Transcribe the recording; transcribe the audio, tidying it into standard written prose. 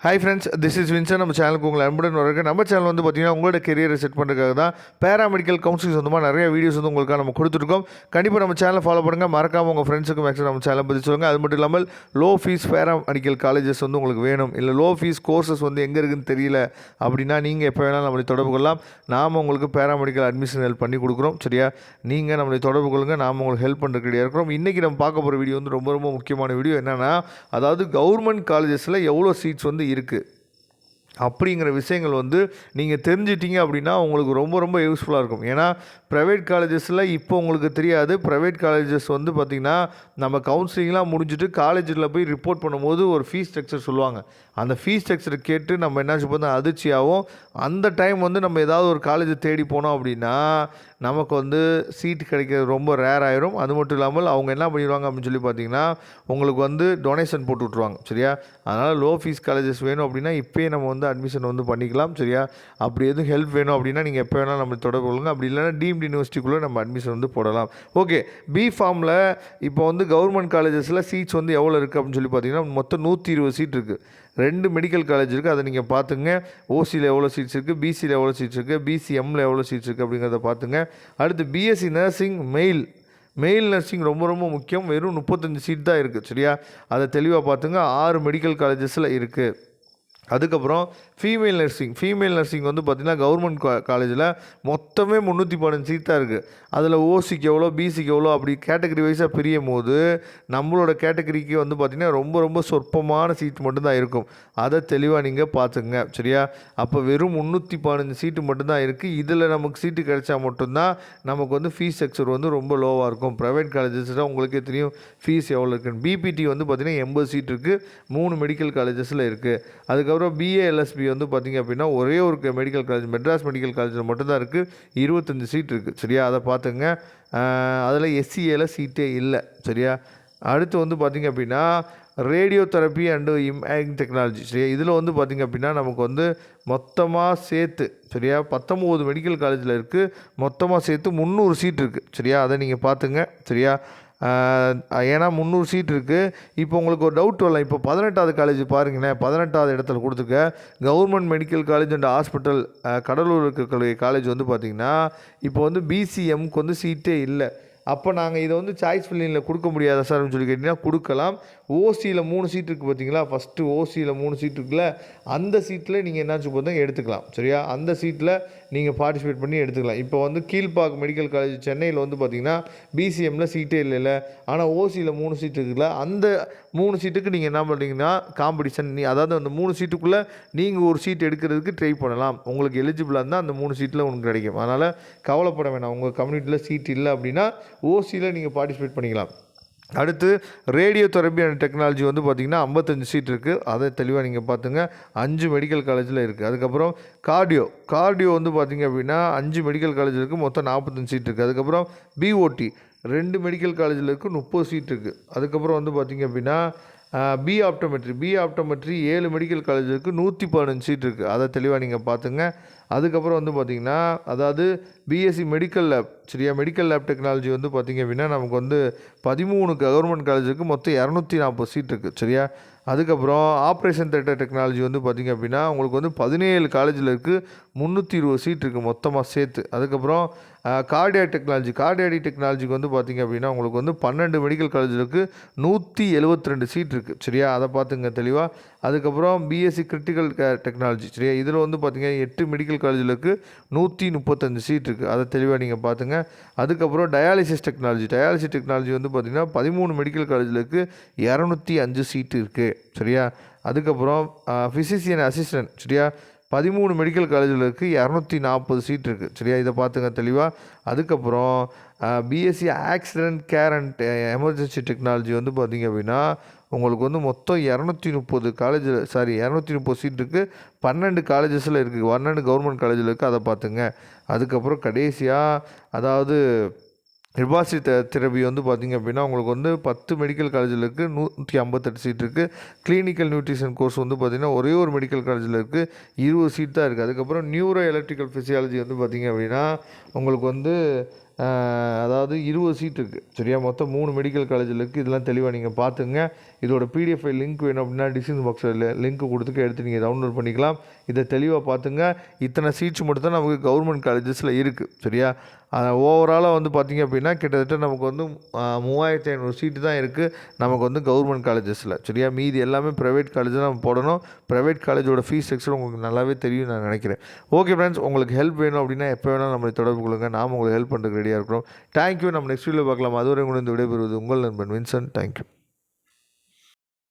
Hi friends, this is Vinson. நம்ம சேனலுக்கு உங்களை அன்புடன் வரக்கு. நம்ம சேனல் வந்து பார்த்தீங்கன்னா உங்களோட கெரியரை செட் பண்ணுறதுக்காக தான் பேராமெடிக்கல் கவுன்சிலிங் சொந்தமாக நிறைய வீடியோஸ் வந்து உங்களுக்காக நம்ம கொடுத்துருக்கோம். கண்டிப்பாக நம்ம சேனலை ஃபாலோ பண்ணுங்கள். மறக்காமல் உங்கள் ஃப்ரெண்ட்ஸுக்கு மேக்ஸிமம் நம்ம சேனலை பற்றி சொல்லுங்கள். அது மட்டும் இல்லாமல் லோ ஃபீஸ் பேராமெடிக்கல் காலேஜஸ் வந்து உங்களுக்கு வேணும், இல்லை லோ ஃபீஸ் கோர்சஸ் வந்து எங்கே இருக்குதுன்னு தெரியல அப்படின்னா நீங்கள் எப்போ வேணாலும் நம்மளை தொடர்பு கொள்ளலாம். நாம் உங்களுக்கு பேராமெடிக்கல் அட்மிஷன் ஹெல்ப் பண்ணி கொடுக்குறோம். சரியா, நீங்கள் நம்மளை தொடர்பு கொள்ளுங்கள். நாம் உங்களுக்கு ஹெல்ப் பண்ணுறதுக்கு ரெடியாக இருக்கிறோம். இன்றைக்கி நம்ம பார்க்க போகிற வீடியோ வந்து ரொம்ப ரொம்ப முக்கியமான வீடியோ. என்னென்னா, அதாவது கவர்மெண்ட் காலேஜஸில் எவ்வளோ சீட்ஸ் வந்து இருக்குது அப்படிங்கிற விஷயங்கள் வந்து நீங்கள் தெரிஞ்சிட்டிங்க அப்படின்னா உங்களுக்கு ரொம்ப ரொம்ப யூஸ்ஃபுல்லாக இருக்கும். ஏன்னா ப்ரைவேட் காலேஜஸில் இப்போ உங்களுக்கு தெரியாது. ப்ரைவேட் காலேஜஸ் வந்து பார்த்திங்கன்னா நம்ம கவுன்சிலிங்லாம் முடிஞ்சுட்டு காலேஜில் போய் ரிப்போர்ட் பண்ணும்போது ஒரு ஃபீஸ் ஸ்ட்ரக்சர் சொல்லுவாங்க. அந்த ஃபீஸ் ஸ்ட்ரக்சரை கேட்டு நம்ம என்ன பார்த்தா அதிர்ச்சியாகவும், அந்த டைம் வந்து நம்ம ஏதாவது ஒரு காலேஜை தேடி போனோம் அப்படின்னா நமக்கு வந்து சீட் கிடைக்கிறது ரொம்ப ரேர் ஆயிரும். அது மட்டும் இல்லாமல் அவங்க என்ன பண்ணிடுவாங்க அப்படின்னு சொல்லி பார்த்தீங்கன்னா உங்களுக்கு வந்து டொனேஷன் போட்டு விட்ருவாங்க. சரியா, அதனால் லோ ஃபீஸ் காலேஜஸ் வேணும் அப்படின்னா இப்போயே நம்ம வந்து அட்மிஷன் வந்து பண்ணிக்கலாம். சரியா, அப்படி எதுவும் ஹெல்ப் வேணும் அப்படின்னா நீங்கள் எப்போ வேணாலும் நம்ம தொடர்பு கொள்ளுங்க. அப்படி இல்லைனா டீம்டு யூனிவர்சிட்டிக்குள்ளே நம்ம அட்மிஷன் வந்து போடலாம். ஓகே, பி ஃபார்மில் இப்போ வந்து கவர்மெண்ட் காலேஜஸில் சீட்ஸ் வந்து எவ்வளோ இருக்குது அப்படின்னு சொல்லி பார்த்தீங்கன்னா மொத்தம் 120 சீட் இருக்குது. 2 மெடிக்கல் காலேஜ் இருக்குது. அதை நீங்கள் பார்த்துங்க. ஓசியில் எவ்வளோ சீட்ஸ் இருக்குது, பிசியில் எவ்வளோ சீட்ஸ் இருக்குது, பிசிஎம்மில் எவ்வளோ சீட்ஸ் இருக்குது அப்படிங்கிறத பார்த்துங்க. அடுத்து பிஎஸ்சி நர்சிங் மெயில் நர்சிங் ரொம்ப ரொம்ப முக்கியம். வெறும் 35 சீட் தான் இருக்குது. சரியா, அதை தெளிவாக பார்த்துங்க. 6 மெடிக்கல் காலேஜஸில் இருக்குது. அதுக்கப்புறம் ஃபீமேல் நர்சிங் வந்து பார்த்திங்கன்னா கவர்மெண்ட் காலேஜில் மொத்தமே 315 சீட் தான் இருக்குது. அதில் ஓசிக்கு எவ்வளோ, பிசிக்கு எவ்வளோ, அப்படி கேட்டகரி வைஸாக பிரியும் போது நம்மளோட கேட்டகரிக்கு வந்து பார்த்திங்கன்னா ரொம்ப ரொம்ப சொற்பமான சீட் மட்டும்தான் இருக்கும். அதை தெளிவாக நீங்கள் பார்த்துங்க. சரியா, அப்போ வெறும் 315 சீட்டு மட்டும்தான் இருக்குது. இதில் நமக்கு சீட்டு கிடைச்சா மட்டும்தான் நமக்கு வந்து ஃபீஸ் ஸ்ட்ரக்சர் வந்து ரொம்ப லோவாக இருக்கும். ப்ரைவேட் காலேஜஸில் உங்களுக்கே தெரியும் ஃபீஸ் எவ்வளோ இருக்குன்னு. பிபிடி வந்து பார்த்திங்கன்னா 80 சீட் இருக்குது, 3 மெடிக்கல் காலேஜஸில் இருக்குது. அதுக்கப்புறம் பிஏஎல்எஸ்பி வந்து பார்த்திங்க அப்படின்னா ஒரே ஒரு மெடிக்கல் காலேஜ், மெட்ராஸ் மெடிக்கல் காலேஜில் மட்டும்தான் இருக்குது. 25 சீட் இருக்குது. சரியா, அதை பார்த்துங்க. அதில் எஸ்சிஏல சீட்டே இல்லை. சரியா, அடுத்து வந்து பார்த்திங்க அப்படின்னா radio therapy and imaging technology. சரியா, இதில் வந்து பார்த்திங்க அப்படின்னா நமக்கு வந்து மொத்தமாக சேர்த்து, சரியா, 19 மெடிக்கல் காலேஜில் இருக்குது. மொத்தமாக சேர்த்து 300 சீட் இருக்குது. சரியா, அதை நீங்கள் பார்த்துங்க. சரியா, ஏன்னா 300 சீட் இருக்குது. இப்போ உங்களுக்கு ஒரு டவுட் வரலாம். இப்போ 18வது காலேஜ் பாருங்களேன், 18வது இடத்துல கொடுத்துருக்க government medical college and hospital Cuddalore இருக்கக்கூடிய காலேஜ் வந்து பார்த்திங்கன்னா இப்போ வந்து பிசிஎம்க்கு வந்து சீட்டே இல்லை. அப்போ நாங்கள் இதை வந்து சாய்ஸ் ஃபில்லிங்கில் கொடுக்க முடியாதா சார்னு சொல்லி கேட்டிங்கன்னா கொடுக்கலாம். ஓசியில் 3 சீட் இருக்குது பார்த்தீங்களா, ஃபஸ்ட்டு ஓசியில் 3 சீட் இருக்குல்ல, அந்த சீட்டில் நீங்கள் என்னாச்சு பார்த்தா எடுத்துக்கலாம். சரியா, அந்த சீட்டில் நீங்கள் பார்ட்டிசிபேட் பண்ணி எடுத்துக்கலாம். இப்போ வந்து கீழ்பாக் மெடிக்கல் காலேஜ் சென்னையில் வந்து பார்த்திங்கன்னா பிசிஎம்மில் சீட்டே இல்லைல்ல, ஆனால் ஓசியில் 3 சீட் இருக்குல்ல, அந்த 3 சீட்டுக்கு நீங்கள் என்ன பண்ணுறீங்கன்னா காம்படிஷன், அதாவது அந்த 3 சீட்டுக்குள்ளே நீங்கள் ஒரு சீட் எடுக்கிறதுக்கு ட்ரை பண்ணலாம். உங்களுக்கு எலிஜிபிளாக இருந்தால் அந்த 3 சீட்டில் உங்களுக்கு கிடைக்கும். அதனால் கவலைப்பட வேணாம். உங்கள் கம்யூனிட்டியில் சீட் இல்லை அப்படின்னா ஓசியில் நீங்கள் பார்ட்டிசிபேட் பண்ணிக்கலாம். அடுத்து ரேடியோ தெரப்பி அண்ட் டெக்னாலஜி வந்து பார்த்திங்கன்னா 55 சீட் இருக்குது. அதை தெளிவாக நீங்கள் பார்த்துங்க. 5 மெடிக்கல் காலேஜில் இருக்குது. அதுக்கப்புறம் கார்டியோ வந்து பார்த்திங்க அப்படின்னா 5 மெடிக்கல் காலேஜில் இருக்குது. மொத்தம் 45 சீட் இருக்குது. அதுக்கப்புறம் பிஓடி 2 மெடிக்கல் காலேஜில் இருக்குது, 30 சீட் இருக்குது. அதுக்கப்புறம் வந்து பார்த்திங்க அப்படின்னா பி ஆப்டோமெட்ரி 7 மெடிக்கல் காலேஜ் இருக்குது, 115 சீட் இருக்குது. அதை தெளிவாக நீங்கள் பார்த்துங்க. அதுக்கப்புறம் வந்து பார்த்திங்கன்னா அதாவது பிஎஸ்சி மெடிக்கல் லேப். சரியா, மெடிக்கல் லேப் டெக்னாலஜி வந்து பார்த்திங்க அப்படின்னா நமக்கு வந்து 13 கவர்மெண்ட் காலேஜ் இருக்குது, மொத்தம் 240 சீட் இருக்குது. சரியா, அதுக்கப்புறம் ஆப்ரேஷன் தேட்டர் டெக்னாலஜி வந்து பார்த்திங்க அப்படின்னா உங்களுக்கு வந்து 17 காலேஜில் இருக்குது, 320 சீட் இருக்குது மொத்தமாக சேர்த்து. அதுக்கப்புறம் கார்டியாக் டெக்னாலஜிக்கு வந்து பார்த்திங்க அப்படின்னா உங்களுக்கு வந்து 12 மெடிக்கல் காலேஜில் இருக்குது, 172 சீட் இருக்குது. சரியா, அதை பார்த்துங்க தெளிவாக. அதுக்கப்புறம் பிஎஸ்சி கிரிட்டிக்கல் கேர் டெக்னாலஜி. சரியா, இதில் வந்து பார்த்திங்கன்னா 8 மெடிக்கல் காலேஜில் இருக்குது, 135 சீட் இருக்குது. அதை தெளிவாக நீங்கள் பார்த்துங்க. அதுக்கப்புறம் டயாலிசிஸ் டெக்னாலஜி வந்து பார்த்திங்கன்னா 13 மெடிக்கல் காலேஜில் இருக்குது, 205 சீட்டு இருக்குது. சரியா, அதுக்கப்புறம் ஃபிசிஷியன் அசிஸ்டன்ட். சரியா, 13 மெடிக்கல் காலேஜில் இருக்குது, 240 சீட் இருக்குது. சரியா, இதை பார்த்துங்க தெளிவாக. அதுக்கப்புறம் BSc accident care and emergency technology வந்து பார்த்திங்க அப்படின்னா உங்களுக்கு வந்து மொத்தம் 230 சீட் இருக்குது, 12 காலேஜஸில் இருக்குது, 12 கவர்மெண்ட் காலேஜில் இருக்குது. அதை பார்த்துங்க. அதுக்கப்புறம் கடைசியாக அதாவது ரிபாசி தெரப்பி வந்து பார்த்திங்க அப்படின்னா உங்களுக்கு வந்து 10 மெடிக்கல் காலேஜில் இருக்குது, 158 சீட் இருக்குது. கிளினிக்கல் நியூட்ரிஷன் கோர்ஸ் வந்து பார்த்திங்கன்னா ஒரே ஒரு மெடிக்கல் காலேஜில் இருக்குது, 20 சீட் தான் இருக்குது. அதுக்கப்புறம் நியூரோ எலக்ட்ரிக்கல் ஃபிசியாலஜி வந்து பார்த்திங்க அப்படின்னா உங்களுக்கு வந்து அதாவது 20 சீட் இருக்குது. சரியா, மொத்தம் 3 மெடிக்கல் காலேஜில் இருக்குது. இதெல்லாம் தெளிவாக நீங்கள் பார்த்துங்க. இதோட PDF ஃபைல் லிங்க் வேணும் அப்படின்னா டிஸ்கிரிப்ஷன் பாக்ஸில் லிங்க் கொடுத்துக்க எடுத்து நீங்கள் டவுன்லோட் பண்ணிக்கலாம். இதை தெளிவாக பார்த்துங்க. இத்தனை சீட்ஸ் மட்டும் தான் நமக்கு கவர்மெண்ட் காலேஜஸில் இருக்குது. சரியா? ஓவராலாக வந்து பார்த்திங்க அப்படின்னா கிட்டத்தட்ட நமக்கு வந்து 3500 சீட்டு தான் இருக்குது நமக்கு வந்து கவர்மெண்ட் காலேஜஸில். சரியா? மீதி எல்லாமே ப்ரைவேட் காலேஜ் தான் நம்ம போடணும். ப்ரைவேட் காலேஜோட ஃபீஸ் ஸ்ட்ரக்சர் உங்களுக்கு நல்லாவே தெரியும் நான் நினைக்கிறேன். ஓகே ஃப்ரெண்ட்ஸ், உங்களுக்கு ஹெல்ப் வேணும் அப்படின்னா எப்போ வேணாலும் நம்மளை தொடர்பு கொள்ளுங்கள். நாம் உங்களுக்கு ஹெல்ப் பண்ணுறதுக்கு ரெடியாக இருக்கிறோம். தேங்க்யூ. நம்ம நெக்ஸ்ட் வீடியோவில் பார்க்கலாம். அதுவரை உங்களுக்கு விடைபெறுவது உங்கள் நண்பன் வின்சென்ட். தேங்க்யூ.